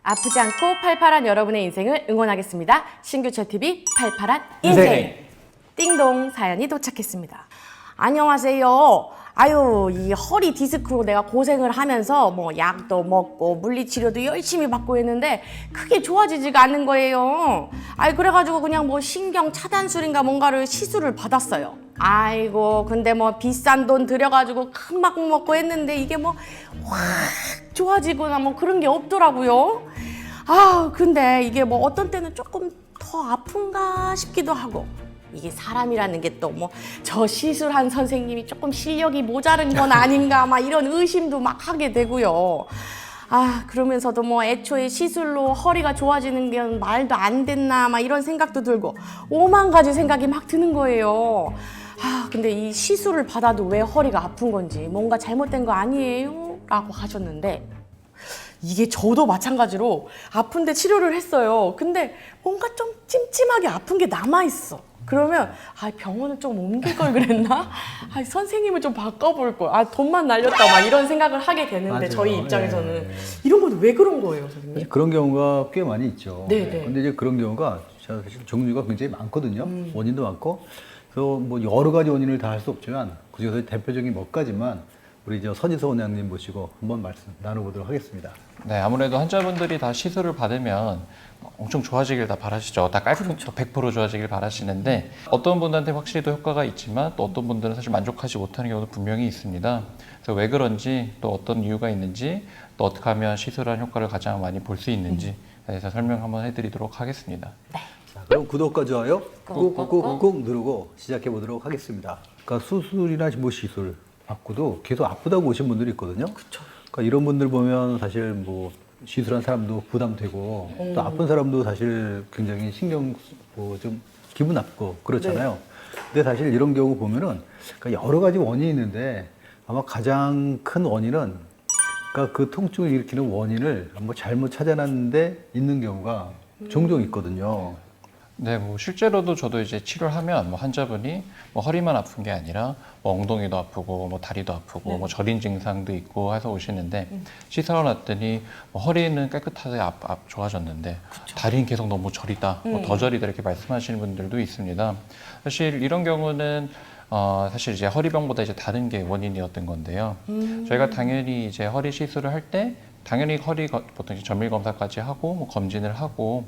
아프지 않고 팔팔한 여러분의 인생을 응원하겠습니다. 신규철TV 팔팔한 인생. 띵동 사연이 도착했습니다. 안녕하세요. 아유, 이 허리 디스크로 내가 고생을 하면서 뭐 약도 먹고 물리치료도 열심히 받고 했는데 크게 좋아지지가 않는 거예요. 아이, 그래가지고 그냥 뭐 신경 차단술인가 뭔가를 시술을 받았어요. 아이고, 근데 뭐 비싼 돈 들여가지고 큰 막 먹고 했는데 이게 뭐 확 좋아지거나 뭐 그런 게 없더라고요. 아, 근데 이게 뭐 어떤 때는 조금 더 아픈가 싶기도 하고, 이게 사람이라는 게 또 뭐 저 시술한 선생님이 조금 실력이 모자른 건 아닌가 막 이런 의심도 막 하게 되고요. 아, 그러면서도 뭐 애초에 시술로 허리가 좋아지는 게 말도 안 됐나 막 이런 생각도 들고 오만 가지 생각이 막 드는 거예요. 아, 근데 이 시술을 받아도 왜 허리가 아픈 건지, 뭔가 잘못된 거 아니에요? 라고 하셨는데, 이게 저도 마찬가지로 아픈데 치료를 했어요. 근데 뭔가 좀 찜찜하게 아픈 게 남아있어. 그러면 병원을 좀 옮길 걸 그랬나? 선생님을 좀 바꿔볼 걸. 돈만 날렸다 막 이런 생각을 하게 되는데, 맞아요. 저희 입장에서는 네. 이런 건 왜 그런 거예요, 선생님? 그런 경우가 꽤 많이 있죠. 네네. 근데 이제 그런 경우가 사실 종류가 굉장히 많거든요. 원인도 많고, 그래서 뭐 여러 가지 원인을 다 할 수 없지만 그중에서 대표적인 몇 가지만 우리 선희서 원장님 모시고 한번 말씀 나눠보도록 하겠습니다. 네, 아무래도 환자분들이 다 시술을 받으면 엄청 좋아지길 다 바라시죠. 다 깔끔 100% 좋아지길 바라시는데, 어떤 분들한테 확실히 또 효과가 있지만 또 어떤 분들은 사실 만족하지 못하는 경우도 분명히 있습니다. 그래서 왜 그런지, 또 어떤 이유가 있는지, 또 어떻게 하면 시술한 효과를 가장 많이 볼 수 있는지 대해서 설명 한번 해드리도록 하겠습니다. 자, 그럼 구독과 좋아요 꾹꾹꾹꾹 누르고 시작해 보도록 하겠습니다. 그러니까 수술이나 뭐 시술 받고도 계속 아프다고 오신 분들이 있거든요. 그쵸. 그러니까 이런 분들 보면 사실 뭐 시술한 사람도 부담되고 또 아픈 사람도 사실 굉장히 신경 뭐 좀 기분 나쁘고 그렇잖아요. 근데 사실 이런 경우 보면은 그러니까 여러 가지 원인이 있는데 아마 가장 큰 원인은 그러니까 그 통증을 일으키는 원인을 한번 잘못 찾아놨는데 있는 경우가 종종 있거든요. 네, 뭐 실제로도 저도 이제 치료를 하면 뭐 환자분이 뭐 허리만 아픈 게 아니라 뭐 엉덩이도 아프고 뭐 다리도 아프고 뭐 저린 증상도 있고 해서 오시는데, 시술을 놨더니 뭐 허리는 깨끗하게 좋아졌는데 다리는 계속 너무 저리다, 뭐 더 저리다 이렇게 말씀하시는 분들도 있습니다. 사실 이런 경우는 사실 이제 허리병보다 이제 다른 게 원인이었던 건데요. 저희가 당연히 이제 허리 시술을 할 때 당연히 보통 이제 정밀 검사까지 하고 뭐 검진을 하고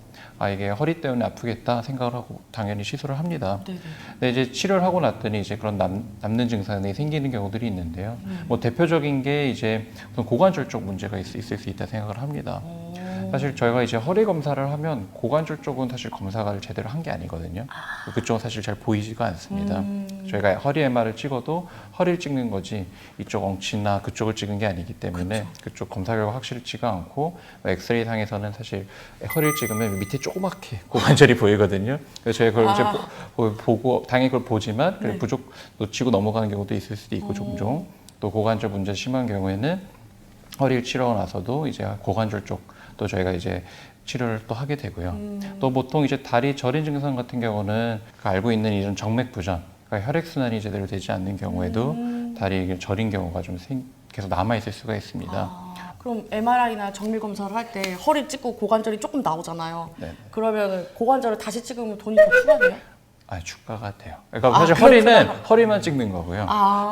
이게 허리 때문에 아프겠다 생각을 하고 당연히 시술을 합니다. 네네. 근데 이제 치료를 하고 났더니 이제 그런 남는 증상이 생기는 경우들이 있는데요. 뭐 대표적인 게 이제 고관절 쪽 문제가 있을 수 있다 생각을 합니다. 사실 저희가 이제 허리 검사를 하면 고관절 쪽은 사실 검사를 제대로 한 게 아니거든요. 그쪽은 사실 잘 보이지가 않습니다. 저희가 허리 MR을 찍어도 허리를 찍는 거지 이쪽 엉치나 그쪽을 찍은 게 아니기 때문에 그쪽 검사 결과 확실치가 않고, 엑스레이 상에서는 사실 허리를 찍으면 밑에 조그맣게 고관절이 보이거든요. 그래서 저희가 그걸 이제 보고 당연히 그걸 보지만 놓치고 넘어가는 경우도 있을 수도 있고, 종종 또 고관절 문제 심한 경우에는 허리를 치료하고 나서도 이제 고관절 쪽 또 저희가 이제 치료를 또 하게 되고요. 또 보통 이제 다리 저린 증상 같은 경우는 알고 있는 이런 정맥 부전, 그러니까 혈액순환이 제대로 되지 않는 경우에도 다리 저린 경우가 좀 계속 남아 있을 수가 있습니다. 그럼 MRI나 정밀 검사를 할 때 허리 찍고 고관절이 조금 나오잖아요. 네. 그러면 고관절을 다시 찍으면 돈이 더 추가돼요? 추가가 돼요. 그러니까 사실 허리만 찍는 거고요.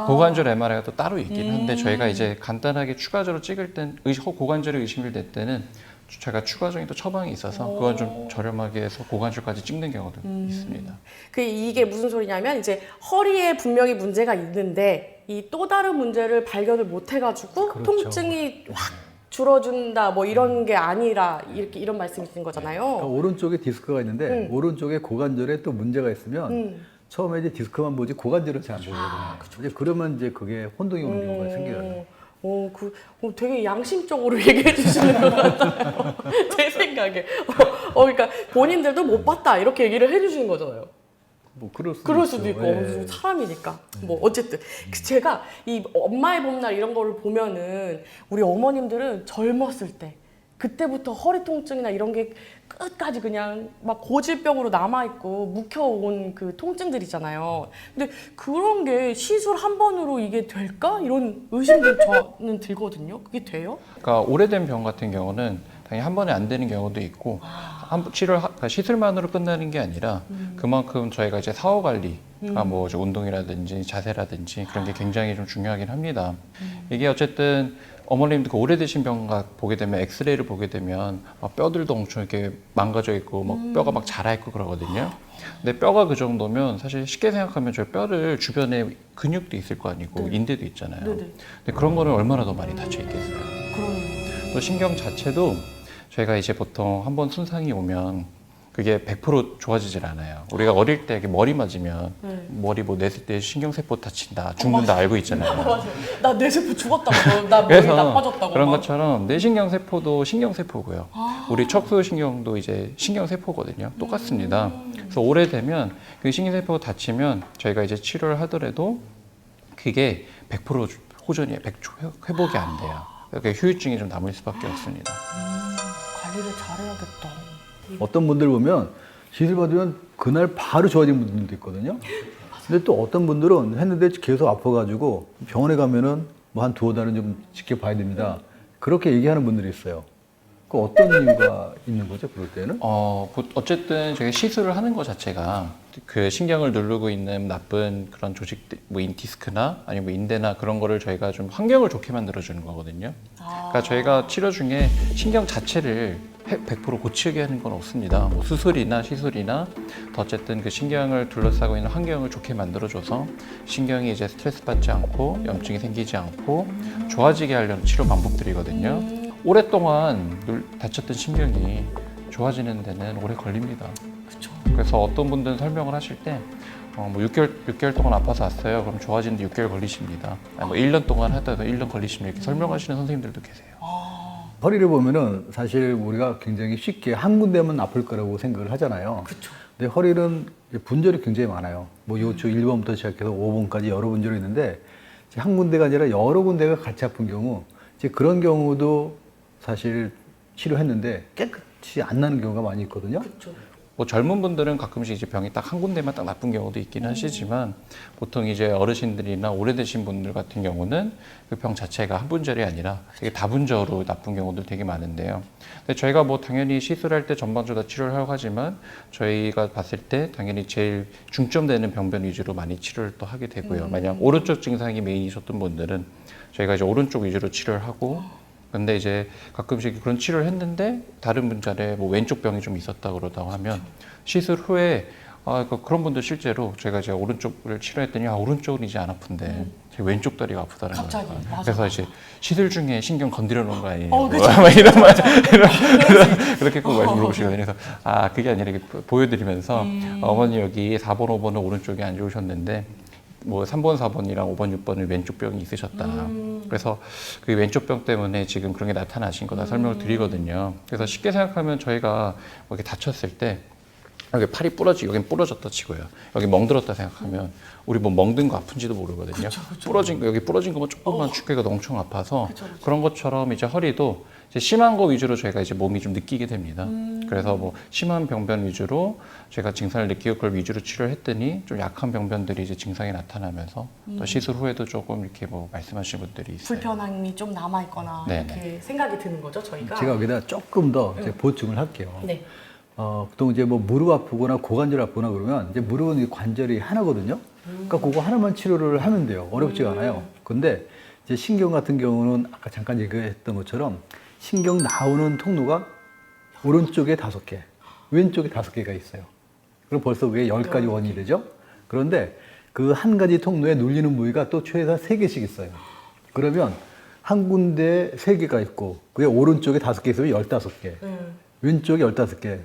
고관절 MRI가 또 따로 있긴 한데, 저희가 이제 간단하게 추가적으로 찍을 땐 고관절에 의심이 될 때는 제가 추가적인 또 처방이 있어서 그건 좀 저렴하게 해서 고관절까지 찍는 경우도 있습니다. 이게 무슨 소리냐면, 이제 허리에 분명히 문제가 있는데 이 또 다른 문제를 발견을 못 해가지고 그렇죠. 통증이 확 줄어준다 뭐 이런 게 아니라 이런 말씀이신 거잖아요. 그러니까 오른쪽에 디스크가 있는데 오른쪽에 고관절에 또 문제가 있으면 처음에 이제 디스크만 보지 고관절은 잘 안 보거든요. 이제 그러면 이제 그게 혼동이 오는 경우가 생겨요. 되게 양심적으로 얘기해 주시는 것 같아요. 제 생각에. 그러니까 본인들도 못 봤다 이렇게 얘기를 해 주시는 거잖아요. 뭐 그럴 수도 있고, 예. 사람이니까. 뭐 어쨌든 제가 이 엄마의 봄날 이런 거를 보면은 우리 어머님들은 젊었을 때 그때부터 허리 통증이나 이런 게 끝까지 그냥 막 고질병으로 남아있고 묵혀온 그 통증들이잖아요. 근데 그런 게 시술 한 번으로 이게 될까? 이런 의심도 저는 들거든요. 그게 돼요? 그러니까 오래된 병 같은 경우는 당연히 한 번에 안 되는 경우도 있고 그러니까 시술만으로 끝나는 게 아니라 그만큼 저희가 이제 사후 관리가 뭐 이제 운동이라든지 자세라든지 그런 게 굉장히 좀 중요하긴 합니다. 이게 어쨌든 어머님도 그 오래되신 병 보게 되면 엑스레이를 보게 되면 막 뼈들도 엄청 이렇게 망가져 있고 막 뼈가 막 자라 있고 그러거든요. 근데 뼈가 그 정도면 사실 쉽게 생각하면 저희 뼈를 주변에 근육도 있을 거 아니고 네. 인대도 있잖아요. 네네. 근데 그런 거는 얼마나 더 많이 닫혀 있겠어요. 그러네요. 또 신경 자체도 저희가 이제 보통 한번 손상이 오면 그게 100% 좋아지질 않아요. 우리가 어릴 때 이렇게 머리 맞으면 네. 머리 뭐 냈을 때 신경세포 다친다, 죽는다 알고 있잖아요. 맞아. 나 뇌세포 죽었다고. 나 머리 그래서 나빠졌다고. 그런 막. 것처럼 뇌신경세포도 신경세포고요. 우리 척수신경도 이제 신경세포거든요. 똑같습니다. 그래서 오래되면 그 신경세포가 다치면 저희가 이제 치료를 하더라도 그게 100% 호전이 100% 회복이 안 돼요. 그러니까 후유증이 좀 남을 수밖에 없습니다. 관리를 잘해야겠다. 어떤 분들 보면 시술 받으면 그날 바로 좋아진 분들도 있거든요. 근데 또 어떤 분들은 했는데 계속 아파가지고 병원에 가면은 뭐 한 두어 달은 좀 지켜봐야 됩니다. 그렇게 얘기하는 분들이 있어요. 그 어떤 이유가 있는 거죠, 그럴 때는? 어쨌든 저희 시술을 하는 것 자체가 그 신경을 누르고 있는 나쁜 그런 조직들, 뭐 디스크나 아니면 뭐 인대나 그런 거를 저희가 좀 환경을 좋게 만들어주는 거거든요. 그러니까 저희가 치료 중에 신경 자체를 100% 고치게 하는 건 없습니다. 뭐 수술이나 시술이나 더 어쨌든 그 신경을 둘러싸고 있는 환경을 좋게 만들어줘서 신경이 이제 스트레스 받지 않고 염증이 생기지 않고 좋아지게 하려는 치료 방법들이거든요. 오랫동안 다쳤던 신경이 좋아지는 데는 오래 걸립니다. 그쵸. 그래서 어떤 분들은 설명을 하실 때 뭐 6개월 동안 아파서 왔어요. 그럼 좋아지는데 6개월 걸리십니다. 아니 뭐 1년 동안 하다가 1년 걸리십니다. 이렇게 설명하시는 선생님들도 계세요. 허리를 보면은 사실 우리가 굉장히 쉽게 한 군데만 아플 거라고 생각을 하잖아요. 그쵸. 근데 허리는 분절이 굉장히 많아요. 뭐 요초 1번부터 시작해서 5번까지 여러 분절이 있는데 한 군데가 아니라 여러 군데가 같이 아픈 경우 이제 그런 경우도 사실 치료했는데 깨끗이 안 나는 경우가 많이 있거든요. 그쵸. 뭐 젊은 분들은 가끔씩 이제 병이 딱 한 군데만 딱 나쁜 경우도 있긴 하시지만 보통 이제 어르신들이나 오래되신 분들 같은 경우는 그 병 자체가 한 분절이 아니라 되게 다분절로 나쁜 경우들 되게 많은데요. 근데 저희가 뭐 당연히 시술할 때 전반적으로 다 치료를 하고 하지만 저희가 봤을 때 당연히 제일 중점되는 병변 위주로 많이 치료를 또 하게 되고요. 만약 오른쪽 증상이 메인이셨던 분들은 저희가 이제 오른쪽 위주로 치료를 하고 근데 이제 가끔씩 그런 치료를 했는데 다른 분자에 뭐 왼쪽 병이 좀 있었다 그러다고 하면 시술 후에 그런 분들 실제로 제가 이제 오른쪽을 치료했더니 오른쪽은 이제 안 아픈데 제 왼쪽 다리가 아프다는 갑자기, 거예요. 맞아. 그래서 이제 시술 중에 신경 건드려 놓은 거 아니에요? 그쵸. 막 이런 말 그렇게 꼭 말씀 물어보시거든요. 그래서 그게 아니라 이렇게 보여드리면서 어머니 여기 4번, 5번은 오른쪽이 안 좋으셨는데 뭐 3번, 4번이랑 5번, 6번은 왼쪽 병이 있으셨다. 그래서 그 왼쪽 병 때문에 지금 그런 게 나타나신 거다 설명을 드리거든요. 그래서 쉽게 생각하면 저희가 뭐 이렇게 다쳤을 때 여기 팔이 부러지고 여긴 부러졌다 치고요. 여기 멍들었다 생각하면 우리 뭐 멍든 거 아픈지도 모르거든요. 그쵸. 부러진 거 여기 부러진 거만 조금만 축해가 엄청 아파서 그쵸. 그런 것처럼 이제 허리도 이제 심한 거 위주로 저희가 이제 몸이 좀 느끼게 됩니다. 그래서 뭐 심한 병변 위주로 제가 증상을 느끼고 그걸 위주로 치료를 했더니 좀 약한 병변들이 이제 증상이 나타나면서 또 시술 후에도 조금 이렇게 뭐 말씀하시는 분들이 있어요. 불편함이 좀 남아있거나 네네. 이렇게 생각이 드는 거죠, 저희가. 제가 여기다 조금 더 이제 보충을 할게요. 네. 보통 이제 뭐 무릎 아프거나 고관절 아프거나 그러면 이제 무릎은 이 관절이 하나거든요. 그러니까 그거 하나만 치료를 하면 돼요. 어렵지가 않아요. 근데 이제 신경 같은 경우는 아까 잠깐 얘기했던 것처럼 신경 나오는 통로가 오른쪽에 5개, 왼쪽에 5개가 있어요. 그럼 벌써 그게 10가지 원이 되죠. 그런데 그 한 가지 통로에 눌리는 부위가 또 최소 3개씩 있어요. 그러면 한 군데에 3개가 있고 그게 오른쪽에 5개 있으면 15개, 왼쪽에 15개,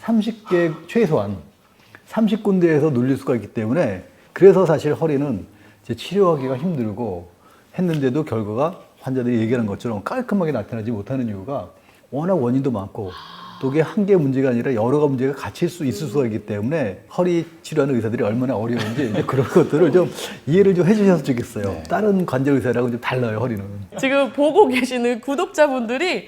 30개 최소한 30군데에서 눌릴 수가 있기 때문에 그래서 사실 허리는 이제 치료하기가 힘들고 했는데도 결과가 환자들이 얘기하는 것처럼 깔끔하게 나타나지 못하는 이유가 워낙 원인도 많고 또 그게 한 개 문제가 아니라 여러 가지 문제가 같이 있을 수가 있기 때문에 허리 치료하는 의사들이 얼마나 어려운지 이제 그런 것들을 좀 이해를 좀 해주셨으면 좋겠어요. 네. 다른 관절 의사랑은 좀 달라요, 허리는. 지금 보고 계시는 구독자분들이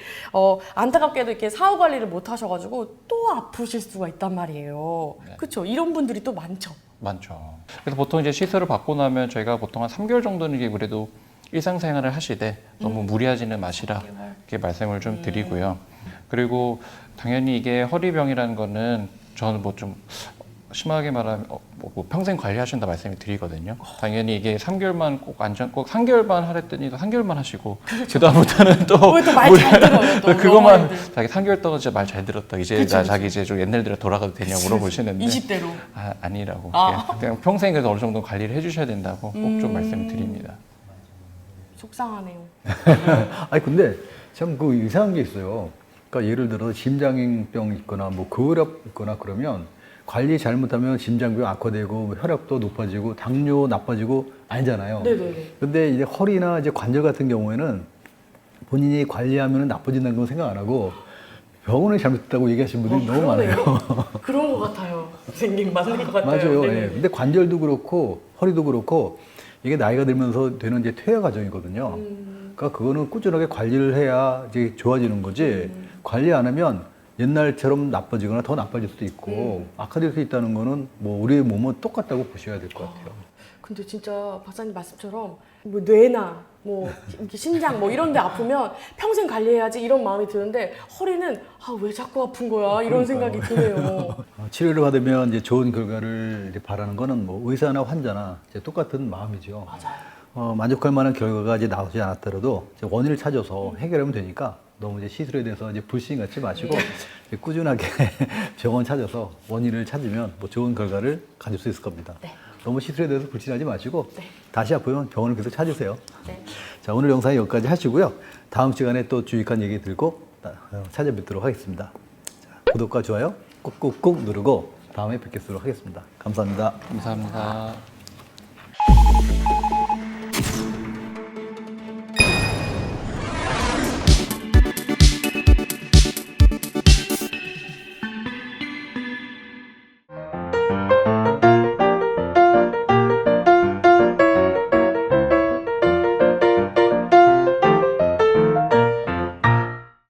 안타깝게도 이렇게 사후 관리를 못 하셔가지고 또 아프실 수가 있단 말이에요. 네. 그렇죠? 이런 분들이 또 많죠. 많죠. 그래서 보통 이제 시술을 받고 나면 저희가 보통 한 3개월 정도는 이게 그래도 일상생활을 하시되 너무 무리하지는 마시라 이렇게 말씀을 좀 드리고요. 그리고 당연히 이게 허리병이라는 거는 저는 뭐 좀 심하게 말하면 뭐 평생 관리하신다 말씀을 드리거든요. 당연히 이게 3개월만 꼭 3개월만 하랬더니 또 3개월만 하시고 그다음부터는 또 말 잘 들어요. 또 그거만 영어인들. 자기 3개월 동안 진짜 말 잘 들었다. 이제 그쵸, 그쵸. 자기 이제 좀 옛날대로 돌아가도 되냐고 물어보시는데 20대로. 아니라고. 아. 예, 그냥 평생 그래도 어느 정도 관리를 해주셔야 된다고 꼭 좀 말씀을 드립니다. 속상하네요. 아니 근데 참 그 이상한 게 있어요. 그러니까 예를 들어서 심장병 있거나 뭐 고혈압 있거나 그러면 관리 잘못하면 심장병 악화되고 뭐 혈압도 높아지고 당뇨 나빠지고 아니잖아요. 네네네. 근데 이제 허리나 이제 관절 같은 경우에는 본인이 관리하면 나빠진다는 건 생각 안 하고 병원을 잘못했다고 얘기하시는 분들이 너무 그러네요. 많아요. 그런 것 같아요. 선생님 맞는 것 같아요. 맞아요. 네네. 예. 근데 관절도 그렇고 허리도 그렇고 이게 나이가 들면서 되는 이제 퇴화 과정이거든요. 그러니까 그거는 꾸준하게 관리를 해야 이제 좋아지는 거지. 관리 안 하면 옛날처럼 나빠지거나 더 나빠질 수도 있고 악화될 수 있다는 거는 뭐 우리의 몸은 똑같다고 보셔야 될 것 같아요. 근데 진짜 박사님 말씀처럼 뭐 뇌나 뭐 이렇게 심장 뭐 이런 데 아프면 평생 관리해야지 이런 마음이 드는데 허리는 왜 자꾸 아픈 거야 이런 생각이 드네요. 치료를 받으면 이제 좋은 결과를 이제 바라는 거는 뭐 의사나 환자나 이제 똑같은 마음이죠. 맞아요. 만족할 만한 결과가 이제 나오지 않았더라도 이제 원인을 찾아서 해결하면 되니까 너무 이제 시술에 대해서 이제 불신 갖지 마시고 이제 꾸준하게 병원 찾아서 원인을 찾으면 뭐 좋은 결과를 가질 수 있을 겁니다. 네. 너무 시술에 대해서 불신하지 마시고 네. 다시 아프면 병원을 계속 찾으세요. 네. 자, 오늘 영상이 여기까지 하시고요. 다음 시간에 또 유익한 얘기 들고 찾아뵙도록 하겠습니다. 자, 구독과 좋아요 꾹꾹꾹 누르고 다음에 뵙겠도록 하겠습니다. 감사합니다. 감사합니다.